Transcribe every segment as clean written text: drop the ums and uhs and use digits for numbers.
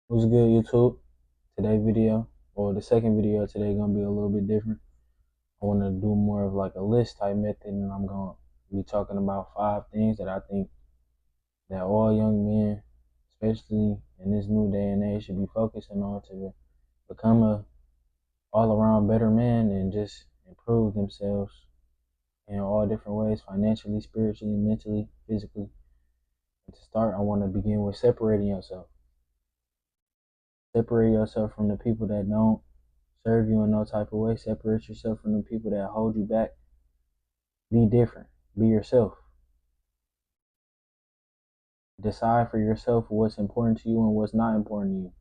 What's good, YouTube? Today video, or the second video today, gonna be a little bit different. I want to do more of like a list type method, and I'm gonna be talking about 5 things that I think that all young men, especially in this new day and age, should be focusing on to become a all-around better man and just improve themselves in all different ways, financially, spiritually, mentally, physically. And to start, I want to begin with separating yourself. Separate yourself from the people that don't serve you in no type of way. Separate yourself from the people that hold you back. Be different. Be yourself. Decide for yourself what's important to you and what's not important to you.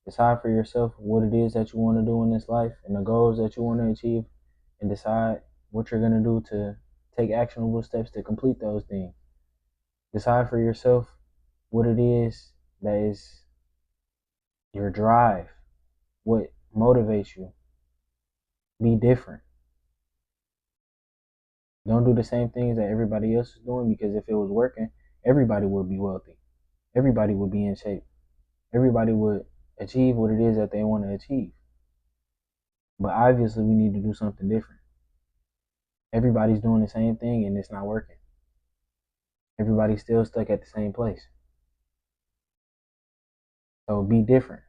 Decide for yourself what it is that you want to do in this life and the goals that you want to achieve, and decide what you're going to do to take actionable steps to complete those things. Decide for yourself what it is that is your drive, what motivates you. Be different. Don't do the same things that everybody else is doing, because if it was working, everybody would be wealthy. Everybody would be in shape. Everybody would achieve what it is that they want to achieve. But obviously, we need to do something different. Everybody's doing the same thing and it's not working. Everybody's still stuck at the same place. So be different.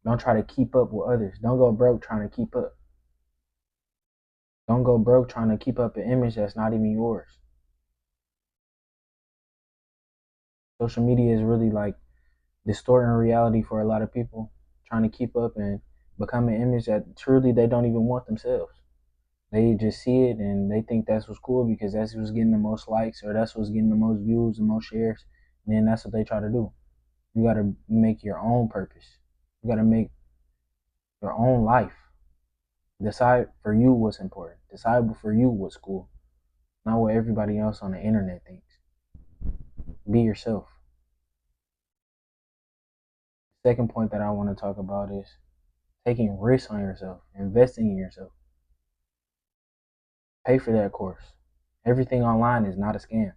Don't try to keep up with others. Don't go broke trying to keep up. Don't go broke trying to keep up an image that's not even yours. Social media is really like distorting reality for a lot of people, trying to keep up and become an image that truly they don't even want themselves. They just see it and they think that's what's cool because that's what's getting the most likes, or that's what's getting the most views and most shares. And then that's what they try to do. You got to make your own purpose. You got to make your own life. Decide for you what's important. Decide for you what's cool, not what everybody else on the internet thinks. Be yourself. Second point that I want to talk about is taking risks on yourself, investing in yourself. Pay for that course. Everything online is not a scam.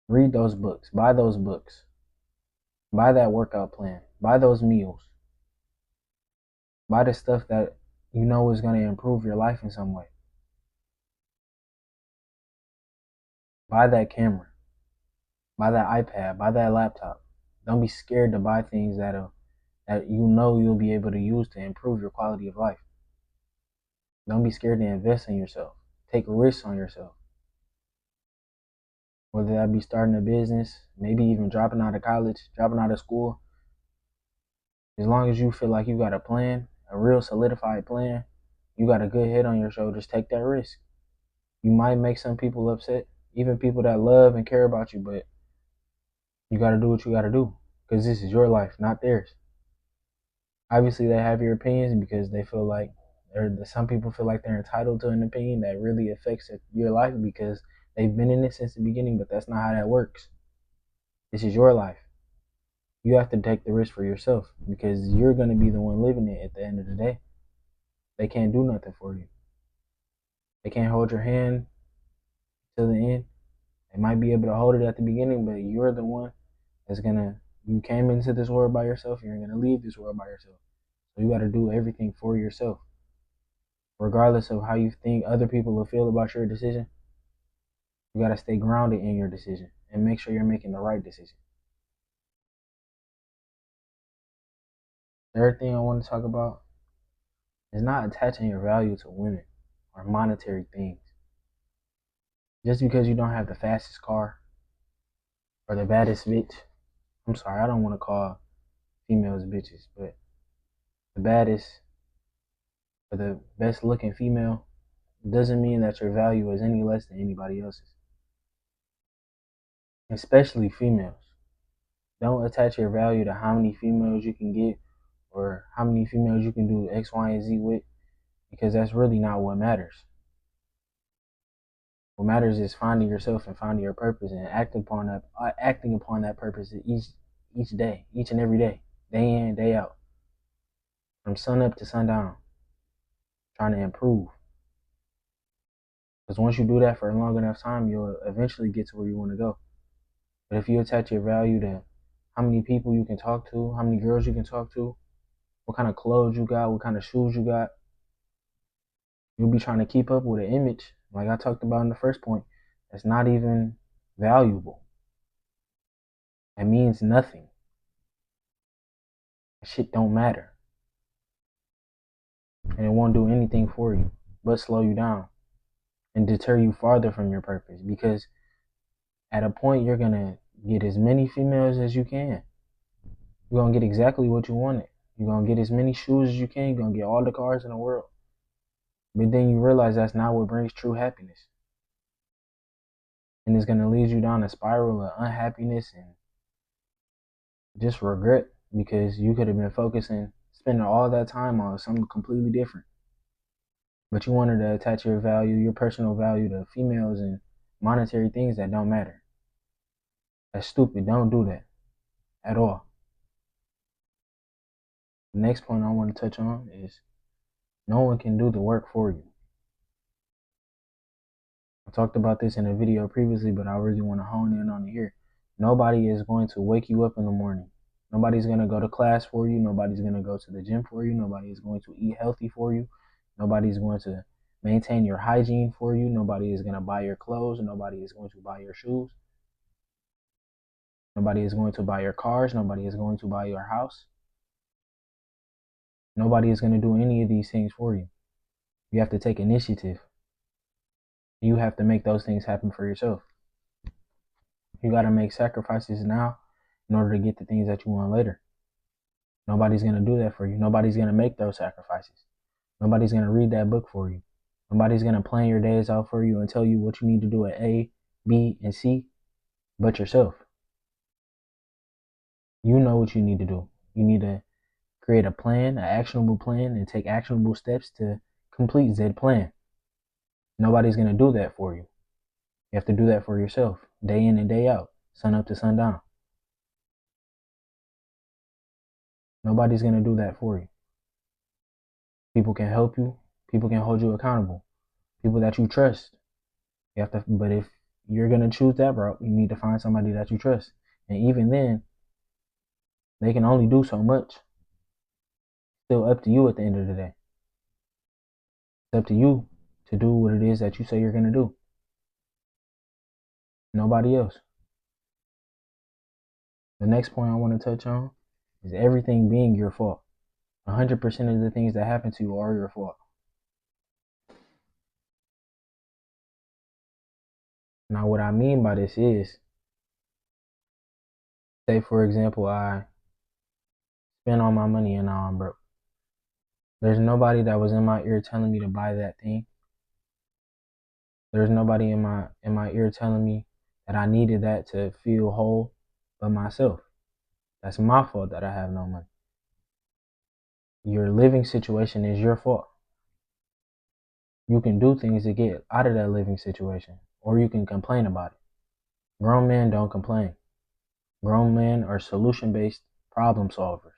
Read those books. Buy those books. Buy that workout plan. Buy those meals. Buy the stuff that you know is going to improve your life in some way. Buy that camera. Buy that iPad. Buy that laptop. Don't be scared to buy things that you know you'll be able to use to improve your quality of life. Don't be scared to invest in yourself. Take risks on yourself. Whether that be starting a business, maybe even dropping out of college, dropping out of school. As long as you feel like you got a plan, a real solidified plan, you got a good head on your shoulders, take that risk. You might make some people upset, even people that love and care about you, but you got to do what you got to do because this is your life, not theirs. Obviously, they have your opinions because they feel like, or some people feel like they're entitled to an opinion that really affects your life because they've been in it since the beginning, but that's not how that works. This is your life. You have to take the risk for yourself because you're going to be the one living it at the end of the day. They can't do nothing for you. They can't hold your hand till the end. They might be able to hold it at the beginning, but you're the one that's gonna. You came into this world by yourself. You're gonna leave this world by yourself. So you got to do everything for yourself, regardless of how you think other people will feel about your decision. You got to stay grounded in your decision and make sure you're making the right decision. Third thing I want to talk about is not attaching your value to women or monetary things. Just because you don't have the fastest car or the baddest bitch. I'm sorry, I don't want to call females bitches, but the baddest or the best looking female doesn't mean that your value is any less than anybody else's. Especially females. Don't attach your value to how many females you can get or how many females you can do X, Y, and Z with, because that's really not what matters. What matters is finding yourself and finding your purpose and acting upon that purpose each day, each and every day in, day out, from sun up to sundown, trying to improve. Because once you do that for a long enough time, you'll eventually get to where you want to go. But if you attach your value to how many people you can talk to, how many girls you can talk to, what kind of clothes you got, what kind of shoes you got. You'll be trying to keep up with an image, like I talked about in the first point, that's not even valuable. That means nothing. That shit don't matter. And it won't do anything for you but slow you down and deter you farther from your purpose, because at a point you're gonna get as many females as you can. You're gonna get exactly what you wanted. You're gonna get as many shoes as you can. You're gonna get all the cars in the world. But then you realize that's not what brings true happiness. And it's gonna lead you down a spiral of unhappiness and just regret, because you could have been spending all that time on something completely different. But you wanted to attach your value, your personal value, to females and monetary things that don't matter. That's stupid. Don't do that at all. The next point I want to touch on is no one can do the work for you. I talked about this in a video previously, but I really want to hone in on it here. Nobody is going to wake you up in the morning. Nobody's going to go to class for you. Nobody's going to go to the gym for you. Nobody is going to eat healthy for you. Nobody's going to maintain your hygiene for you. Nobody is going to buy your clothes. Nobody is going to buy your shoes. Nobody is going to buy your cars. Nobody is going to buy your house. Nobody is going to do any of these things for you. You have to take initiative. You have to make those things happen for yourself. You got to make sacrifices now in order to get the things that you want later. Nobody's going to do that for you. Nobody's going to make those sacrifices. Nobody's going to read that book for you. Nobody's going to plan your days out for you and tell you what you need to do at A, B, and C, but yourself. You know what you need to do. You need to create a plan, an actionable plan, and take actionable steps to complete said plan. Nobody's going to do that for you. You have to do that for yourself, day in and day out, sun up to sundown. Nobody's going to do that for you. People can help you. People can hold you accountable. People that you trust. You have to, but if you're going to choose that route, you need to find somebody that you trust. And even then, they can only do so much. Still up to you at the end of the day. It's up to you to do what it is that you say you're going to do. Nobody else. The next point I want to touch on is everything being your fault. 100% of the things that happen to you are your fault. Now, what I mean by this is, say for example, I spent all my money and now I'm broke. There's nobody that was in my ear telling me to buy that thing. There's nobody in my ear telling me that I needed that to feel whole but myself. That's my fault that I have no money. Your living situation is your fault. You can do things to get out of that living situation, or you can complain about it. Grown men don't complain. Grown men are solution-based problem solvers.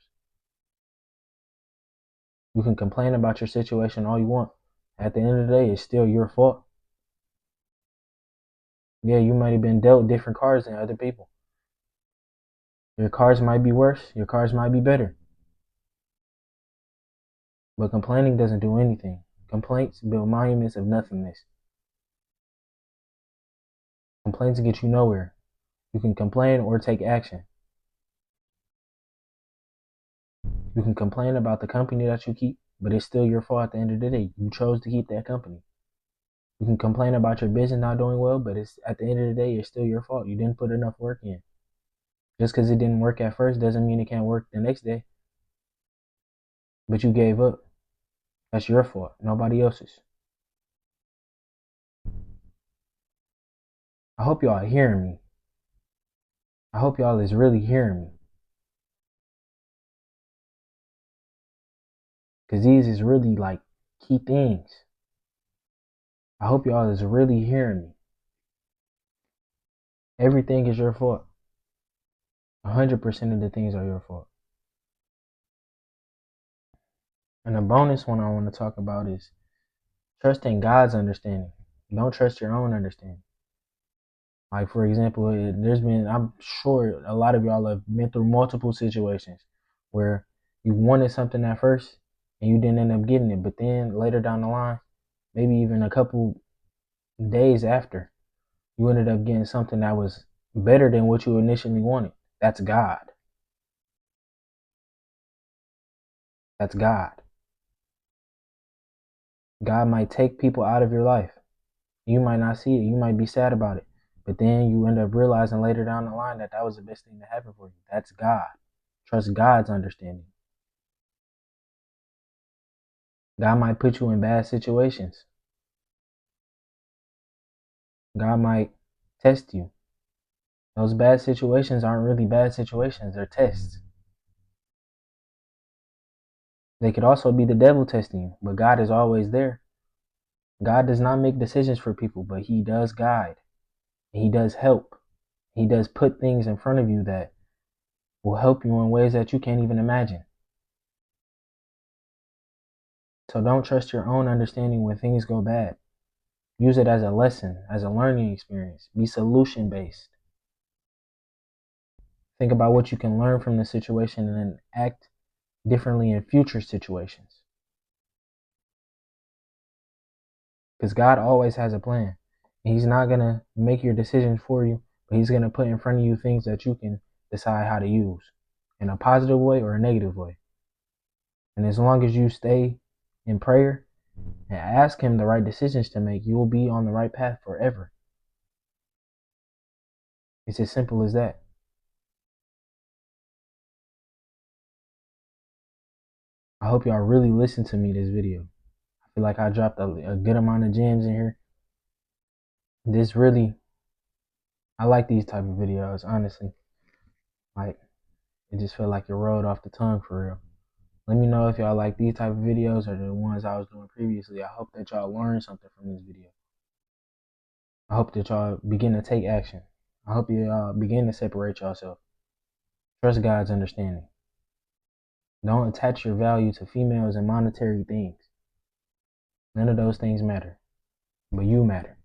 You can complain about your situation all you want. At the end of the day, it's still your fault. Yeah, you might have been dealt different cards than other people. Your cards might be worse. Your cards might be better. But complaining doesn't do anything. Complaints build monuments of nothingness. Complaints get you nowhere. You can complain or take action. You can complain about the company that you keep, but it's still your fault at the end of the day. You chose to keep that company. You can complain about your business not doing well, but it's at the end of the day, it's still your fault. You didn't put enough work in. Just because it didn't work at first doesn't mean it can't work the next day. But you gave up. That's your fault, nobody else's. I hope y'all are hearing me. I hope y'all is really hearing me. Because these is really like key things. I hope y'all is really hearing me. Everything is your fault. 100% of the things are your fault. And the bonus one I want to talk about is trusting God's understanding. Don't trust your own understanding. Like, for example, I'm sure a lot of y'all have been through multiple situations where you wanted something at first and you didn't end up getting it. But then later down the line, maybe even a couple days after, you ended up getting something that was better than what you initially wanted. That's God. That's God. God might take people out of your life. You might not see it. You might be sad about it. But then you end up realizing later down the line that that was the best thing to happen for you. That's God. Trust God's understanding. God might put you in bad situations. God might test you. Those bad situations aren't really bad situations, they're tests. They could also be the devil testing you, but God is always there. God does not make decisions for people, but He does guide. He does help. He does put things in front of you that will help you in ways that you can't even imagine. So don't trust your own understanding when things go bad. Use it as a lesson, as a learning experience. Be solution based. Think about what you can learn from the situation and then act differently in future situations. Because God always has a plan. And He's not going to make your decisions for you, but He's going to put in front of you things that you can decide how to use in a positive way or a negative way. And as long as you stay in prayer and ask Him the right decisions to make, you will be on the right path forever. It's as simple as that. I hope y'all really listen to me this video. I feel like I dropped a good amount of gems in here. I like these type of videos, honestly. Like, it just felt like it rolled off the tongue for real. Let me know if y'all like these type of videos or the ones I was doing previously. I hope that y'all learned something from this video. I hope that y'all begin to take action. I hope y'all begin to separate yourself. Trust God's understanding. Don't attach your value to females and monetary things. None of those things matter, but you matter.